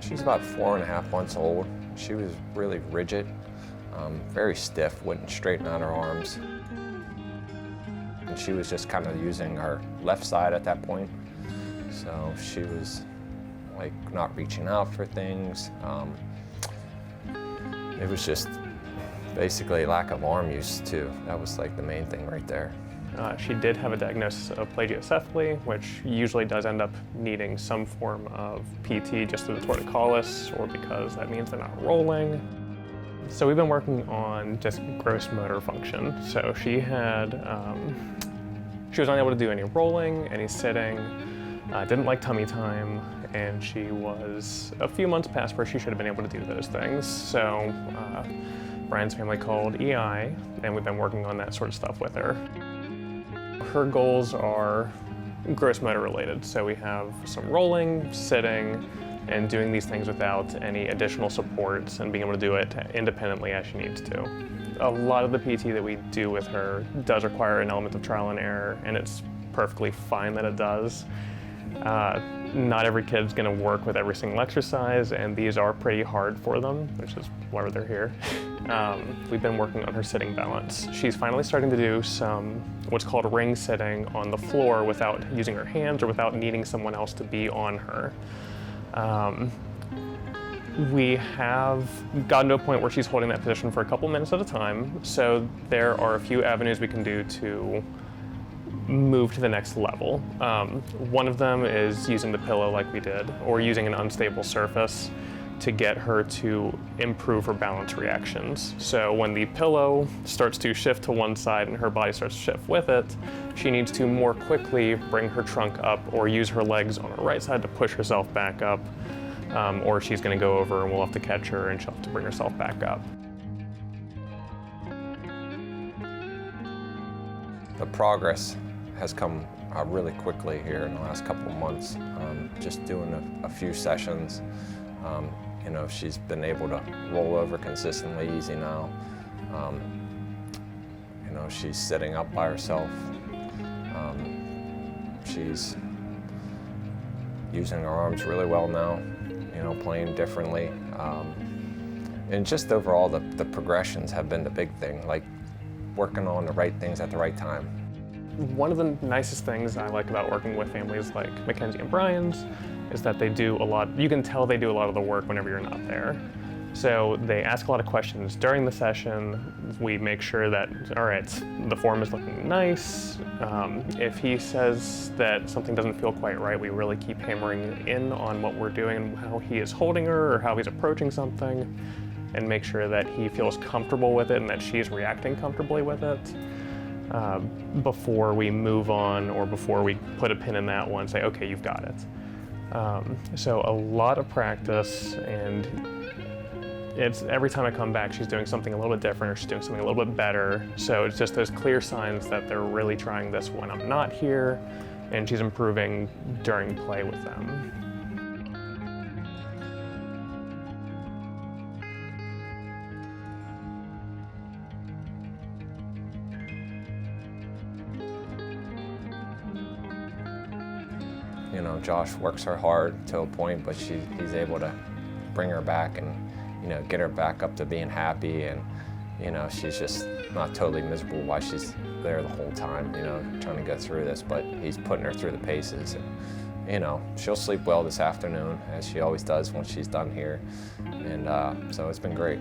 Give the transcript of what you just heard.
She's about 4.5 months old. She was really rigid, very stiff, wouldn't straighten out her arms. And she was just kind of using her left side at that point. So she was like not reaching out for things. It was just basically lack of arm use too. That was like the main thing right there. She did have a diagnosis of plagiocephaly, which usually does end up needing some form of PT just through the torticollis, or because that means they're not rolling. So we've been working on just gross motor function. So she was unable to do any rolling, any sitting, didn't like tummy time, and she was a few months past where she should have been able to do those things. So Bryan's family called EI, and we've been working on that sort of stuff with her. Her goals are gross motor related. So we have some rolling, sitting, and doing these things without any additional supports and being able to do it independently as she needs to. A lot of the PT that we do with her does require an element of trial and error, and it's perfectly fine that it does. Not every kid's gonna work with every single exercise, and these are pretty hard for them, which is why they're here. We've been working on her sitting balance. She's finally starting to do some what's called ring sitting on the floor without using her hands or without needing someone else to be on her. We have gotten to a point where she's holding that position for a couple minutes at a time, so there are a few avenues we can do to move to the next level. One of them is using the pillow like we did, or using an unstable surface to get her to improve her balance reactions. So when the pillow starts to shift to one side and her body starts to shift with it, she needs to more quickly bring her trunk up or use her legs on her right side to push herself back up, or she's gonna go over and we'll have to catch her and she'll have to bring herself back up. The progress has come really quickly here in the last couple of months. Just doing a few sessions. You know, she's been able to roll over consistently easy now. You know, she's sitting up by herself. She's using her arms really well now, you know, playing differently. And just overall, the progressions have been the big thing, like working on the right things at the right time. One of the nicest things I like about working with families like McKenzie and Bryan's is that they do a lot, you can tell they do a lot of the work whenever you're not there. So they ask a lot of questions during the session. We make sure that, all right, the form is looking nice. If he says that something doesn't feel quite right, we really keep hammering in on what we're doing and how he is holding her or how he's approaching something, and make sure that he feels comfortable with it and that she's reacting comfortably with it. Before we move on or before we put a pin in that one, say, okay, you've got it. So a lot of practice, and it's every time I come back, she's doing something a little bit different or she's doing something a little bit better. So it's just those clear signs that they're really trying this when I'm not here, and she's improving during play with them. You know, Josh works her hard to a point, but he's able to bring her back and, you know, get her back up to being happy, and, you know, she's just not totally miserable while she's there the whole time, you know, trying to go through this, but he's putting her through the paces. And, you know, she'll sleep well this afternoon, as she always does when she's done here, and so it's been great.